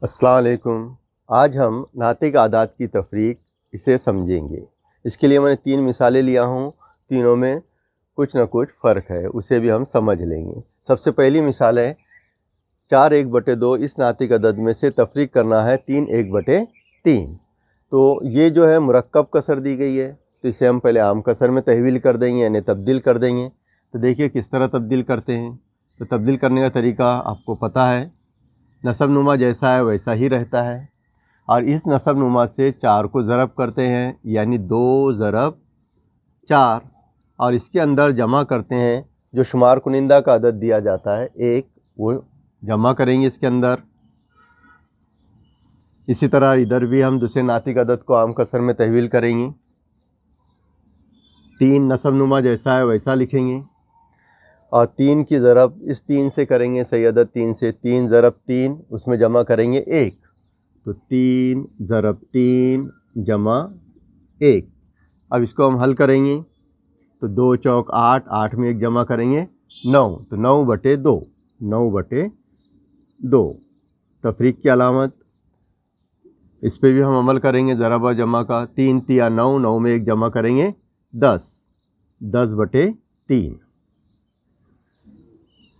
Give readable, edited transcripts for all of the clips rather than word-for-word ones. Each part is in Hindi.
अस्सलाम वालेकुम। आज हम नातिक आदात की तफरीक इसे समझेंगे। इसके लिए मैंने 3 मिसालें लिया हूँ, तीनों में कुछ ना कुछ फ़र्क है, उसे भी हम समझ लेंगे। सबसे पहली मिसाल है 4 1/2। इस नातिक अदद में से तफरीक करना है 3 1/3। तो ये जो है मुरक्कब कसर दी गई है, तो इसे हम पहले आम कसर में तहवील कर देंगे, यानी तब्दील कर देंगे। तो देखिए किस तरह तब्दील करते हैं। तो तब्दील करने का तरीका आपको पता है, नसब नुमा जैसा है वैसा ही रहता है। और इस नसब नुमा से 4 को ज़रब करते हैं, यानी 2 ज़रब 4, और इसके अंदर जमा करते हैं जो शुमार कुनिंदा का अदद दिया जाता है 1, वो जमा करेंगे इसके अंदर। इसी तरह इधर भी हम दूसरे नातिक अदद को आम कसर में तहवील करेंगे। 3 नसब नुमा जैसा है वैसा लिखेंगे, और 3 की ज़रब इस 3 से करेंगे, सही अदद 3 से। 3 ज़रब 3, उसमें जमा करेंगे 1, तो 3 ज़रब 3 जमा 1। अब इसको हम हल करेंगे, तो 2 चौक 8, 8 में 1 जमा करेंगे 9, तो 9/2, 9/2। तफरीक की अलामत, इस पे भी हम अमल करेंगे ज़रब और जमा का। 3 तिया 9, 9 में 1 जमा करेंगे 10, 10/3।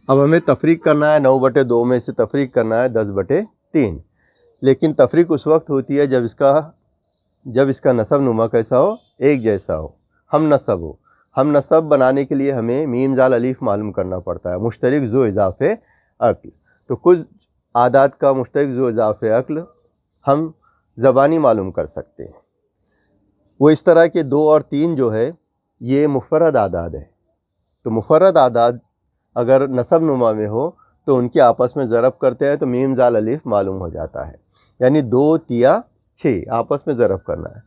अब हमें तफरीक करना है 9/2 में से तफरीक करना है 10/3। लेकिन तफरीक उस वक्त होती है जब इसका नसब नुमा कैसा हो, एक जैसा हो, हम नसब हो। हम नसब बनाने के लिए हमें मीम जाल अलीफ मालूम करना पड़ता है, मुश्तरक ज़ो इज़ाफ़े अक्ल। तो कुछ आदात का मुश्तरक ज़ो इज़ाफ़े अक्ल हम ज़बानी मालूम कर सकते हैं। वो इस तरह के 2 और 3 जो है ये मुफ़र्रद आदाद है। तो मुफ़र्रद आदाद अगर नसब नुमा में हो तो उनके आपस में ज़रब करते हैं तो मीम जाल अलीफ मालूम हो जाता है, यानी 2 तिया 6 आपस में ज़रब करना है।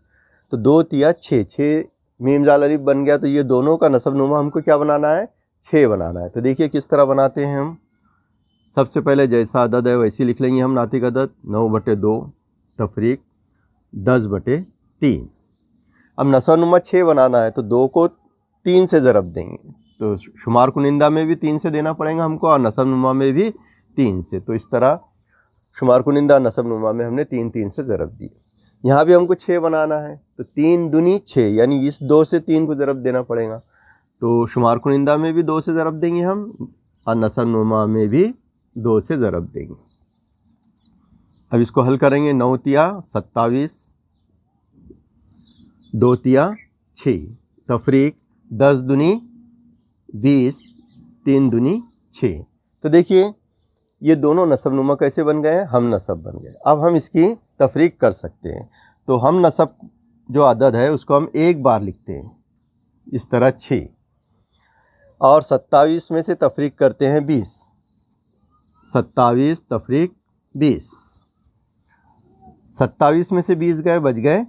तो 2 तिया 6, 6 मीम जाल अलीफ बन गया। तो ये दोनों का नसब नुमा हमको क्या बनाना है, 6 बनाना है। तो देखिए किस तरह बनाते हैं हम। सबसे पहले जैसा अदद है वैसी लिख लेंगे हम नातिक अदद, 9/2 तफरीक 10/3। अब नसब नुमा 6 बनाना है तो 2 को 3 से ज़रब देंगे, तो शुमार कुनिंदा में भी 3 से देना पड़ेगा हमको, और नसब नुमा में भी 3 से। तो इस तरह शुमार कुनिंदा नसब नुमा में हमने 3 से ज़रब दिए। यहाँ भी हमको 6 बनाना है, तो 3 दूनी 6, यानी इस 2 से 3 को ज़रब देना पड़ेगा। तो शुमार कुनिंदा में भी 2 से ज़रब देंगे हम, और नसब नुमा में भी 2 से ज़रब देंगे। अब इसको हल करेंगे। 9 तिया 27, 2 तिया 6, तफरीक 10 दूनी 20, 3 दूनी 6। तो देखिए ये दोनों नसब नुमा कैसे बन गए हैं, हम नसब बन गए। अब हम इसकी तफरीक कर सकते हैं। तो हम नसब जो अदद है उसको हम एक बार लिखते हैं, इस तरह 6, और 27 में से तफरीक करते हैं 20, 27 तफरीक 20। 27 में से 20 गए, बच गए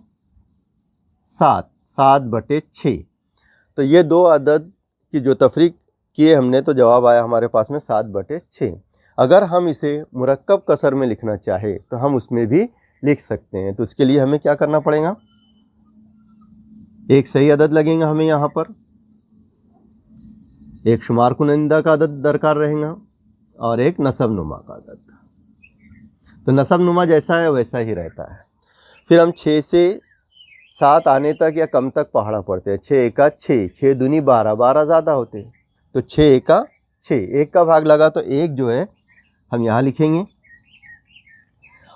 7, 7/6। तो ये दो अदद की जो तफरीक किए हमने, तो जवाब आया हमारे पास में 7/6। अगर हम इसे मुरक्कब कसर में लिखना चाहे तो हम उसमें भी लिख सकते हैं। तो उसके लिए हमें क्या करना पड़ेगा, एक सही अदद लगेगा हमें यहाँ पर, एक शुमार कुनिंदा का अदद दरकार रहेगा, और एक नसब नुमा का अदद। तो नसब नुमा जैसा है वैसा ही रहता है। फिर हम 6 से 7 आने तक या कम तक पहाड़ा पढ़ते हैं। 6 एका 6, 6 दूनी 12, 12 ज़्यादा होते हैं, तो 6 एका 6, 1 का भाग लगा तो 1 जो है हम यहाँ लिखेंगे,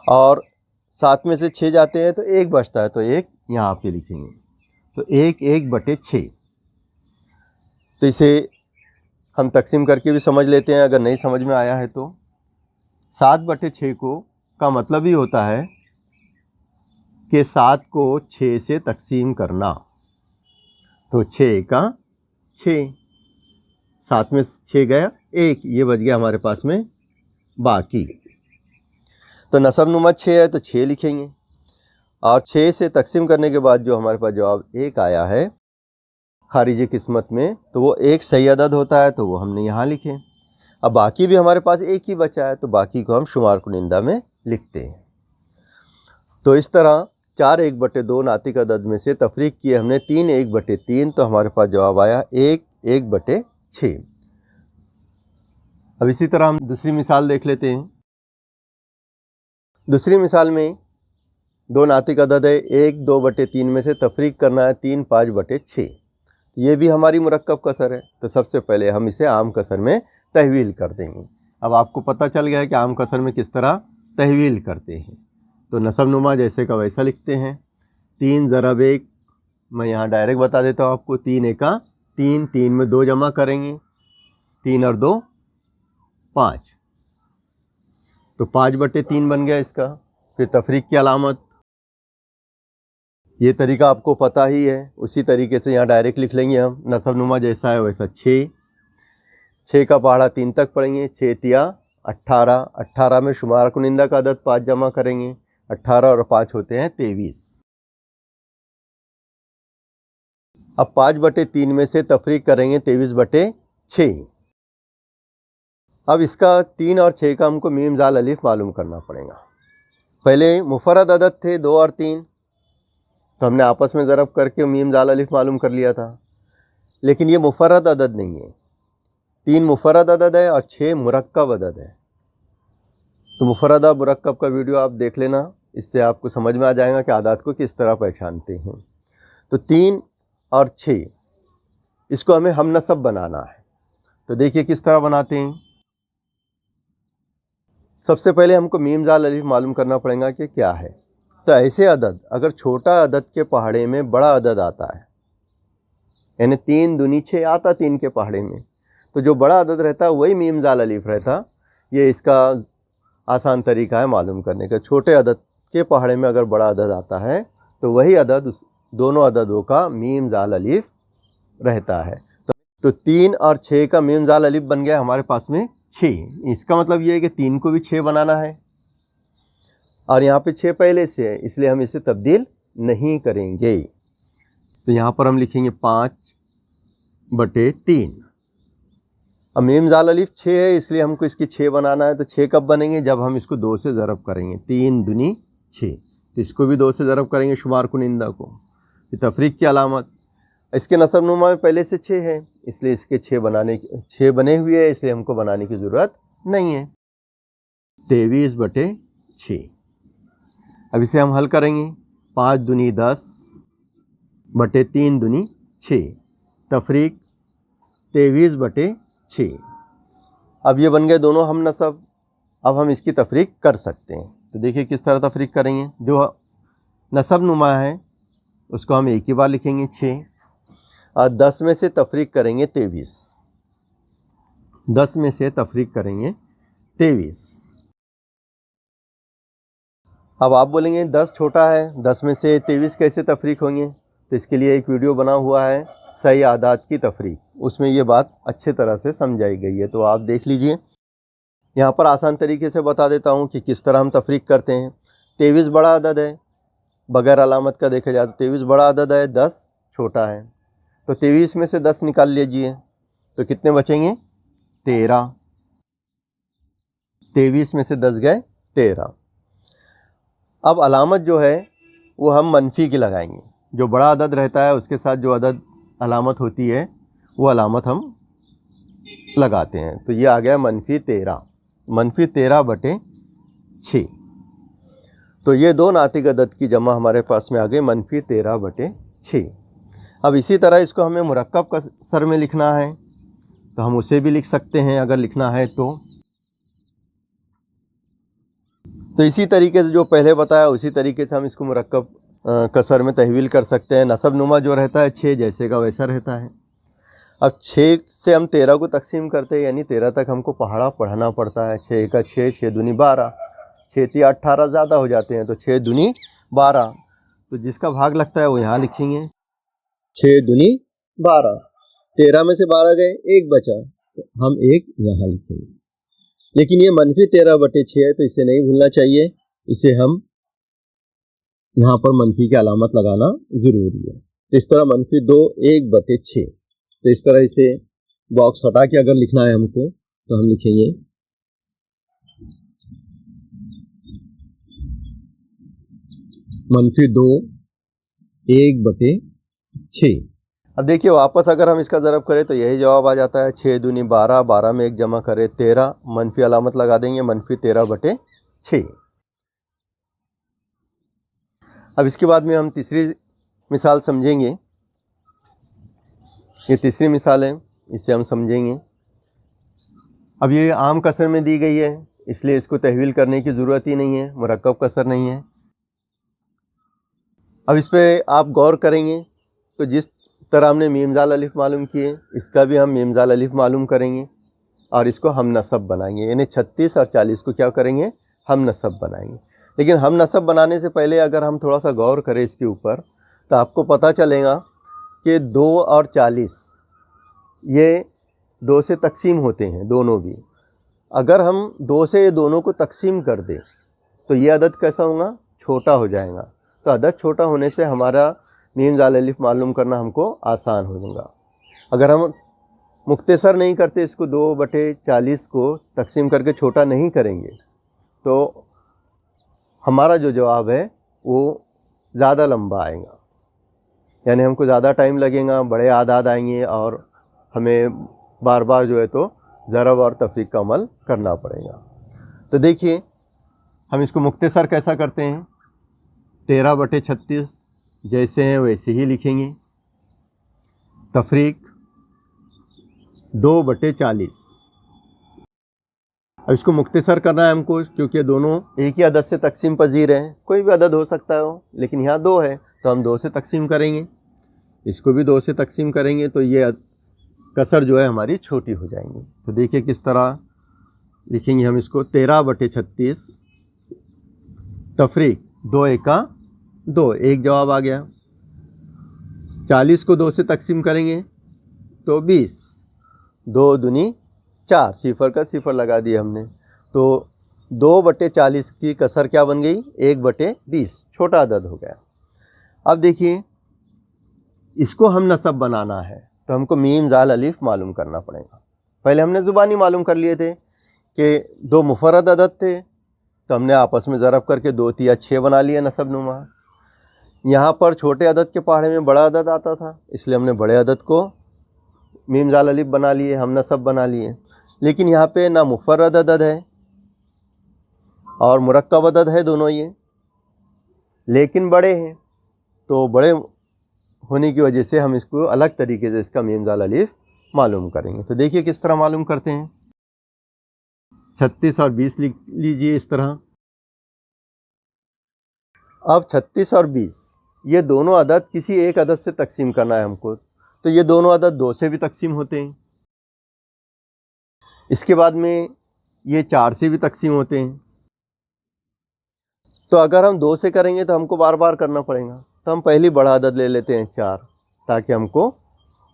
और 7 में से 6 जाते हैं तो 1 बचता है, तो 1 यहाँ पे लिखेंगे। तो 1 1/6। तो इसे हम तकसीम करके भी समझ लेते हैं, अगर नहीं समझ में आया है तो। 7/6 का मतलब ही होता है कि 7 को 6 से तकसीम करना। तो 6 का 6, 7 में 6 गया 1, ये बच गया हमारे पास में बाकी। तो नसब नुमा 6 है तो 6 लिखेंगे, और 6 से तकसीम करने के बाद जो हमारे पास जवाब 1 आया है खारिजी किस्मत में, तो वो एक सही अदद होता है, तो वो हमने यहाँ लिखे। अब बाकी भी हमारे पास 1 ही बचा है, तो बाकी को हम शुमार कुनिंदा में लिखते हैं। तो इस तरह 4 1/2 नातिक अदद में से तफरीक किए हमने 3 1/3, तो हमारे पास जवाब आया 1 1/6। अब इसी तरह हम दूसरी मिसाल देख लेते हैं। दूसरी मिसाल में दो नातिक अदद है, 1 2/3 में से तफरीक करना है 3 5/6। ये भी हमारी मुरक्कब कसर है, तो सबसे पहले हम इसे आम कसर में तहवील कर देंगे। अब आपको पता चल गया है कि आम कसर में किस तरह तहवील करते हैं। तो नसब नुमा जैसे का वैसा लिखते हैं। 3 ज़रब 1, मैं यहाँ डायरेक्ट बता देता हूँ आपको। 3 एका 3, 3 में 2 जमा करेंगे, 3 और 2 5, तो 5/3 बन गया इसका। फिर तफरीक की अलामत, ये तरीका आपको पता ही है, उसी तरीके से यहाँ डायरेक्ट लिख लेंगे हम। नसब नुमा जैसा है वैसा 6 का पहाड़ा 3 तक पढ़ेंगे। 6 तिया 18, 18 में शुमार कुनिंदा का अदद 5 जमा करेंगे, 18 और 5 होते हैं 23। अब 5/3 में से तफरीक करेंगे 23/6। अब इसका 3 और 6 का हमको मीम जाल अलिफ मालूम करना पड़ेगा। पहले मुफरद अदद थे 2 और 3, तो हमने आपस में ज़रब करके मीम जाल अलिफ मालूम कर लिया था। लेकिन ये मुफरद अदद नहीं है। 3 मुफरद अदद है और 6 मुरक्कब अदद है। तो मुफरद और मुरक्कब का वीडियो आप देख लेना, इससे आपको समझ में आ जाएगा कि आदात को किस तरह पहचानते हैं। तो 3 और 6 इसको हमें हम नसब बनाना है। तो देखिए किस तरह बनाते हैं। सबसे पहले हमको मीम जाल अलिफ मालूम करना पड़ेगा कि क्या है। तो ऐसे अदद, अगर छोटा अदद के पहाड़े में बड़ा अदद आता है, यानी 3 दूनी 6 आता 3 के पहाड़े में, तो जो बड़ा अदद रहता है वही मीम जाल अलिफ रहता। ये इसका आसान तरीका है मालूम करने का। छोटे अदद के पहाड़े में अगर बड़ा अदद आता है तो वही अदद दोनों अददों का मीम जाल अलिफ रहता है। तो 3 और 6 का मीम जाल अलिफ बन गया हमारे पास में 6। इसका मतलब ये है कि 3 को भी 6 बनाना है, और यहाँ पे 6 पहले से है, इसलिए हम इसे तब्दील नहीं करेंगे। तो यहाँ पर हम लिखेंगे 5/3। अब मीम जाल अलिफ 6 है, इसलिए हमको इसकी 6 बनाना है। तो 6 कब बनेंगे? जब हम इसको 2 से ज़रब करेंगे। 3 दूनी 6, तो इसको भी 2 से ज़रब करेंगे शुमार कुनिंदा को। तो तफरीक की अलामत, इसके नसब नुमा में पहले से 6 है, इसलिए इसके 6 बने हुए हैं, इसलिए हमको बनाने की ज़रूरत नहीं है। 23/6। अब इसे हम हल करेंगे। 5 दूनी 10/3 दूनी 6, तफरीक 23/6। अब ये बन गए दोनों हम नसब। अब हम इसकी तफरीक कर सकते हैं। तो देखिए किस तरह तफरीक करेंगे। जो नसब नुमा है उसको हम एक ही बार लिखेंगे 6, और 10 में से तफरीक करेंगे 23। 10 में से तफरीक करेंगे 23। अब आप बोलेंगे 10 छोटा है, 10 में से 23 कैसे तफरीक होंगे? तो इसके लिए एक वीडियो बना हुआ है, सही आदात की तफरीक, उसमें ये बात अच्छे तरह से समझाई गई है, तो आप देख लीजिए। यहाँ पर आसान तरीके से बता देता हूँ कि किस तरह हम तफरीक करते हैं। 23 बड़ा अदद है, बगैर अलामत का देखा जाए तो 23 बड़ा अदद है, 10 छोटा है। तो 23 में से 10 निकाल लीजिए, तो कितने बचेंगे? 13। 23 में से 10 गए 13। अब अलामत जो है वो हम मनफी की लगाएंगे। जो बड़ा अदद रहता है उसके साथ जो अदद अलामत होती है वो अलामत हम लगाते हैं। तो ये आ गया -13। -13/6। तो ये दो नातिक अदद की जमा हमारे पास में आ गई -13/6। अब इसी तरह इसको हमें मुरक्कब कसर में लिखना है, तो हम उसे भी लिख सकते हैं अगर लिखना है तो इसी तरीके से जो पहले बताया उसी तरीके से हम इसको मुरक्कब कसर में तहवील कर सकते हैं। नसब नुमा जो रहता है 6 जैसे का वैसा रहता है। अब 6 से हम 13 को तकसीम करते हैं, यानी 13 तक हमको पहाड़ा पढ़ना पड़ता है। 6 का 6, 6 दूनी 12, 6 तिया 18 ज़्यादा हो जाते हैं, तो 6 दूनी 12। तो जिसका भाग लगता है वो यहाँ लिखेंगे, 6 दूनी 12। 13 में से 12 गए, 1 बचा, तो हम 1 यहाँ लिखेंगे। लेकिन ये -13/6 है, तो इसे नहीं भूलना चाहिए। इसे हम यहाँ पर मनफी की अलामत लगाना ज़रूरी है। तो इस तरह -2 1/6। तो इस तरह इसे बॉक्स हटा के अगर लिखना है हमको, तो हम लिखेंगे -2 1/6। अब देखिए वापस अगर हम इसका ज़रब करें तो यही जवाब आ जाता है। 6 दूनी 12, 12 में 1 जमा करें 13, मनफी अलामत लगा देंगे, -13/6। अब इसके बाद में हम तीसरी मिसाल समझेंगे। ये तीसरी मिसाल है, इसे हम समझेंगे। अब ये आम कसर में दी गई है, इसलिए इसको तहवील करने की ज़रूरत ही नहीं है, मुरक्कब कसर नहीं है। अब इस पर आप गौर करेंगे तो जिस तरह हमने मीम ज़ाल अलिफ मालूम किए, इसका भी हम मीम ज़ाल अलिफ मालूम करेंगे और इसको हम नसब बनाएंगे, यानी 36 और 40 को क्या करेंगे, हम नसब बनाएंगे। लेकिन हम नसब बनाने से पहले अगर हम थोड़ा सा गौर करें इसके ऊपर, तो आपको पता चलेगा कि 2 और 40 ये 2 से तकसीम होते हैं दोनों भी। अगर हम 2 से ये दोनों को तकसीम कर दें तो ये अदद कैसा होगा, छोटा हो जाएगा। तो अदद छोटा होने से हमारा मीम ज़ाल अलिफ मालूम करना हमको आसान हो जाएगा। अगर हम मुख्तसर नहीं करते, इसको 2/40 को तकसीम करके छोटा नहीं करेंगे, तो हमारा जो जवाब है वो ज़्यादा लंबा आएगा, यानी हमको ज़्यादा टाइम लगेगा, बड़े आदाद आएंगे और हमें बार बार जो है तो ज़रब और तफरीक का अमल करना पड़ेगा। तो देखिए हम इसको मुख्तसर कैसा करते हैं, 13/36 जैसे हैं वैसे ही लिखेंगे। तफरीक 2/40। अब इसको मुख्तसर करना है हमको, क्योंकि दोनों एक ही अदद से तकसीम पजीर हैं। कोई भी अदद हो सकता है हो, लेकिन यहाँ 2 है तो हम 2 से तकसीम करेंगे, इसको भी 2 से तकसीम करेंगे, तो ये कसर जो है हमारी छोटी हो जाएंगी। तो देखिए किस तरह लिखेंगे हम इसको, 13/36 तफरीक 2 एका 2, एक जवाब आ गया। 40 को 2 से तकसीम करेंगे तो 20, 2 दूनी 4, सिफर का सिफर लगा दिया हमने, तो 2/40 की कसर क्या बन गई, 1/20, छोटा अदद हो गया। अब देखिए इसको हम नसब बनाना है तो हमको मीम ज़ाल अलिफ मालूम करना पड़ेगा। पहले हमने ज़ुबानी मालूम कर लिए थे कि 2 मुफरद अदद थे, तो हमने आपस में ज़रब करके 2 तिया 6 बना लिया नसब नुमा। यहाँ पर छोटे अदद के पहाड़े में बड़ा अदद आता था, इसलिए हमने बड़े अदद को मीम ज़ाल अलिफ बना लिए, हम नसब बना लिए। लेकिन यहाँ पे ना मुफरद अदद है और मुरक्कब अदद है, दोनों ये, लेकिन बड़े हैं, तो बड़े होने की वजह से हम इसको अलग तरीके से इसका मीम ज़ाल अलिफ मालूम करेंगे। तो देखिए किस तरह मालूम करते हैं, 36 और 20 लिख लीजिए इस तरह। अब 36 और 20 ये दोनों अदद किसी एक अदद से तकसीम करना है हमको, तो ये दोनों अदद 2 से भी तकसीम होते हैं। इसके बाद में ये 4 से भी तकसीम होते हैं। तो अगर हम 2 से करेंगे तो हमको बार बार करना पड़ेगा, तो हम पहली बड़ा अदद ले लेते हैं 4, ताकि हमको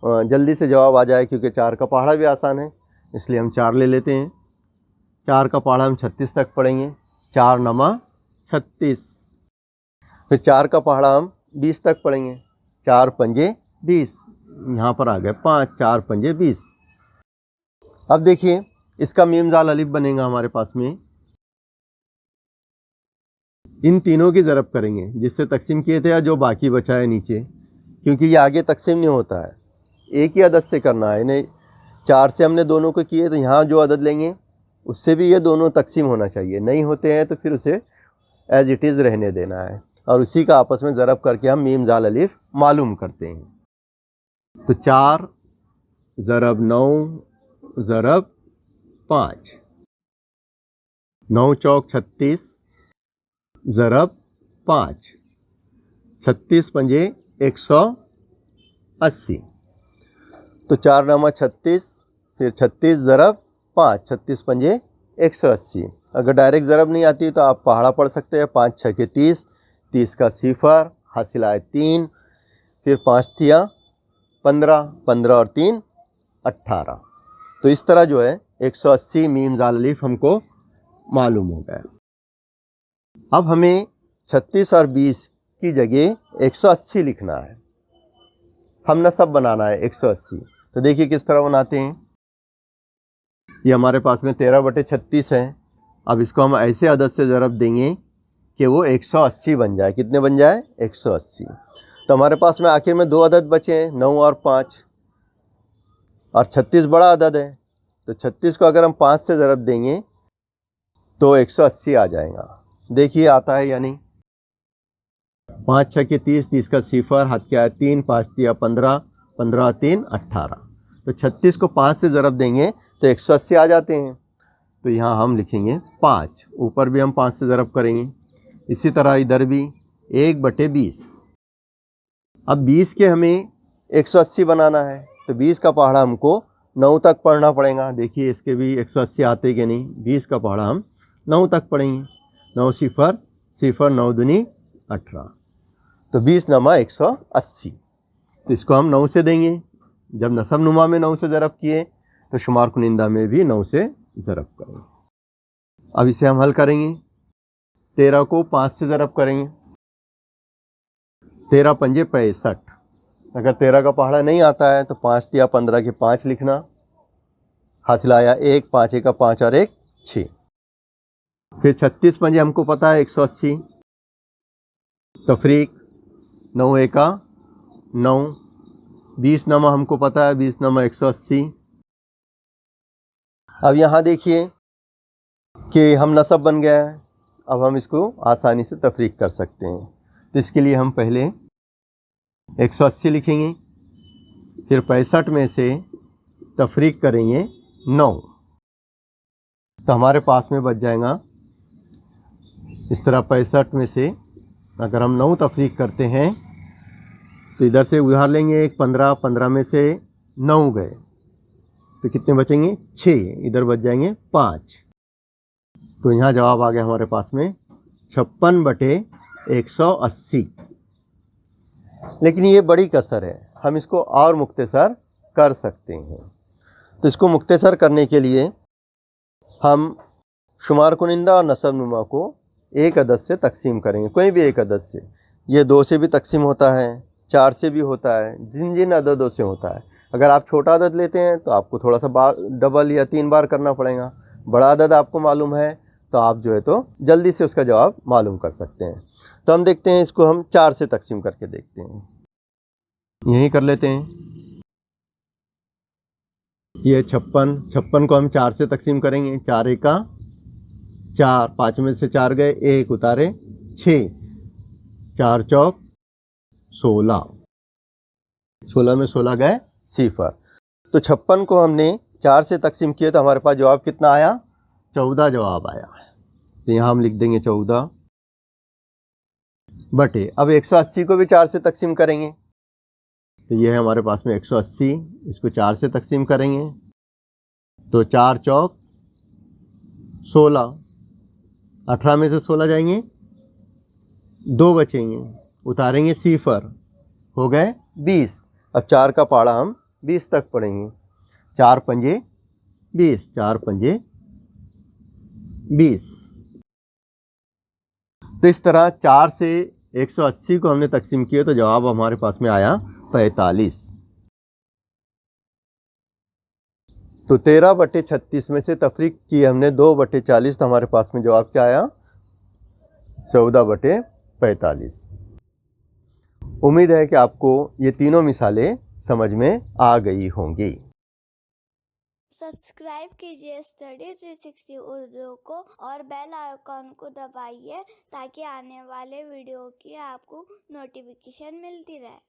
जल्दी से जवाब आ जाए, क्योंकि 4 का पहाड़ा भी आसान है, इसलिए हम 4 ले लेते हैं। 4 का पहाड़ा हम 36 तक पढ़ेंगे, 4 नमा 36। फिर 4 का पहाड़ा हम 20 तक पढ़ेंगे, 4 पंजे 20, यहाँ पर आ गए 5, 4 पंजे 20। अब देखिए इसका मीम ज़ाल अलिफ बनेगा हमारे पास में, इन तीनों की ज़रब करेंगे जिससे तकसीम किए थे या जो बाकी बचा है नीचे, क्योंकि ये आगे तकसीम नहीं होता है, एक ही अदद से करना है। यानी 4 से हमने दोनों को किए, तो यहाँ जो अदद लेंगे उससे भी ये दोनों तकसीम होना चाहिए, नहीं होते हैं तो फिर उसे एज इट इज़ रहने देना है, और उसी का आपस में ज़रब करके हम मीम ज़ाल अलिफ मालूम करते हैं। तो 4 ज़रब 9 ज़रब 5, 9 चौक 36 ज़रब 5, 36 पंजे 180, तो 4 नामा 36, फिर 36 ज़रब 5, 36 पंजे 180। अगर डायरेक्ट ज़रब नहीं आती तो आप पहाड़ा पढ़ सकते हैं, 5 6 के 30, 30 का सिफर हासिल आए 3, फिर 5 तिया 15, 15 और 3 18। तो इस तरह जो है 180 मीम ज़ाल अलिफ हमको मालूम हो गया। अब हमें 36 और 20 की जगह 180 लिखना है, हम नसब बनाना है 180। तो देखिए किस तरह बनाते हैं, ये हमारे पास में 13/36 है। अब इसको हम ऐसे अदद से ज़रब देंगे कि वो 180 बन जाए। कितने बन जाए, 180। तो हमारे पास में आखिर में 2 अदद बचे हैं, 9 और 5, और 36 बड़ा अदद है, तो 36 को अगर हम 5 से ज़रब देंगे तो 180 आ जाएगा। देखिए आता है या नहीं, 5 6 के 30, 30 का सिफर, हाथ क्या है 3, 5 तिया 15, 15 3 18। तो 36 को 5 से ज़रब देंगे तो 180 आ जाते हैं। तो यहाँ हम लिखेंगे 5, ऊपर भी हम 5 से ज़रब करेंगे। इसी तरह इधर भी 1/20। अब 20 के हमें 180 बनाना है, तो 20 का पहाड़ा हमको 9 तक पढ़ना पड़ेगा। देखिए इसके भी 180 आते कि नहीं। 20 का पहाड़ा हम 9 तक पढ़ेंगे। 9 सिफर सिफर, 9 दूनी 18, तो 20 नमा 180। तो इसको हम 9 से देंगे। जब नसब नुमा में 9 से ज़रब किए तो शुमार कुनिंदा में भी 9 से ज़रब करेंगे। अब इसे हम हल करेंगे। 13 को 5 से ज़रब करेंगे। 13 पंजे 65। अगर 13 का पहाड़ा नहीं आता है तो 5 तिया 15 के 5 लिखना। हासिल आया 1, 5 1 का 5 और 1 6। फिर 36 पंजे हमको पता है 180। तफरीक 9 1 का 9। 20 नमा हमको पता है 20 नमा 180। अब यहाँ देखिए कि हम नसब बन गया है। अब हम इसको आसानी से तफरीक कर सकते हैं। तो इसके लिए हम पहले 180 लिखेंगे, फिर 65 में से तफरीक करेंगे 9, तो हमारे पास में बच जाएगा इस तरह 65 में से अगर हम 9 तफरीक करते हैं तो इधर से उधार लेंगे एक 15, 15 में से 9 गए तो कितने बचेंगे 6, इधर बच जाएंगे 5। तो यहाँ जवाब आ गया हमारे पास में 56/180। लेकिन ये बड़ी कसर है, हम इसको और मुख्तसर कर सकते हैं। तो इसको मुख्तसर करने के लिए हम शुमार कुनिंदा और नसब नुमा को एक अदद से तकसीम करेंगे, कोई भी एक अदद से। ये 2 से भी तकसीम होता है, 4 से भी होता है, जिन जिन अददों से होता है। अगर आप छोटा अदद लेते हैं तो आपको थोड़ा सा डबल या 3 बार करना पड़ेगा। बड़ा अदद आपको मालूम है तो आप जो है तो जल्दी से उसका जवाब मालूम कर सकते हैं। तो हम देखते हैं, इसको हम 4 से तकसीम करके देखते हैं। यही कर लेते हैं। ये 56 को हम 4 से तकसीम करेंगे। 4 1 का 4, 5 में से 4 गए, 1 उतारे 6, 4 चौक 16, 16 में 16 गए सिफर। तो 56 को हमने 4 से तकसीम किए तो हमारे पास जवाब कितना आया 14 जवाब आया। तो यहाँ हम लिख देंगे 14 बटे। अब 180 को भी 4 से तकसीम करेंगे तो ये है हमारे पास में 180। इसको 4 से तकसीम करेंगे तो 4 चौक 16, 18 में से 16 जाएंगे, 2 बचेंगे, उतारेंगे सिफर, हो गए 20। अब 4 का पहाड़ा हम 20 तक पढ़ेंगे। 4 पंजे 20, 4 पंजे 20। तो इस तरह 4 से 180 को हमने तकसीम किया तो जवाब हमारे पास में आया 45। तो 13/36 में से तफरीक की हमने 2/40, तो हमारे पास में जवाब क्या आया 14/45। उम्मीद है कि आपको ये तीनों मिसालें समझ में आ गई होंगी। सब्सक्राइब कीजिए स्टडी 360 उर्दू को और बेल आइकॉन को दबाइए ताकि आने वाले वीडियो की आपको नोटिफिकेशन मिलती रहे।